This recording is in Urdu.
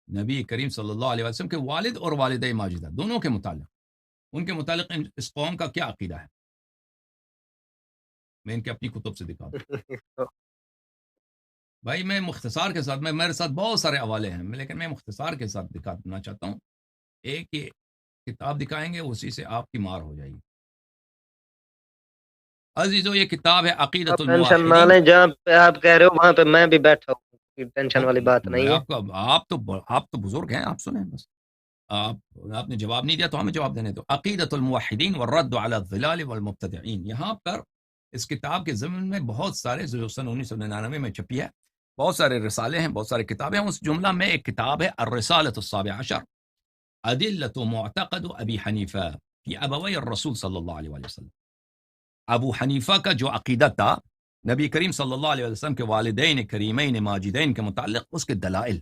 نبی کریم صلی اللہ علیہ وسلم کے والد اور والدہ ماجدہ دونوں کے متعلق، ان کے متعلق اس قوم کا کیا عقیدہ ہے، میں ان کے اپنی کتب سے دکھا دوں. بھائی میں مختصار کے ساتھ، میرے ساتھ بہت سارے حوالے ہیں لیکن میں مختصار کے ساتھ دکھانا چاہتا ہوں. ایک ہی کتاب دکھائیں گے، اسی سے آپ کی مار ہو جائے گی. عزیزو یہ کتاب ہے عقیدۃ آپ ٹینشن نہ الموحدین. لیں، جہاں پہ آپ کہہ رہے ہو وہاں پہ میں بھی بیٹھا ہوں، کوئی ٹینشن والی بات میں نہیں ہے. آپ تو بزرگ ہیں، آپ سنیں بس. آپ نے جواب نہیں دیا تو ہمیں جواب دینے دو. عقیدۃ الموحدین والرد علی الضلال والمبتدعین. یہاں پر اس کتاب کے ضمن میں بہت سارے، جو سن 1999 میں چھپی ہے، بہت سارے رسالے ہیں، بہت سارے کتابیں ہیں. اس جملہ میں ایک کتاب ہے الرسالۃ السابع عشر ادلۃ معتقد ابی حنیفہ فی ابوی الرسول صلی اللہ علیہ وسلم. ابو حنیفہ کا جو عقیدہ تھا نبی کریم صلی اللہ علیہ وسلم کے والدین کریمین ماجدین کے متعلق، اس کے دلائل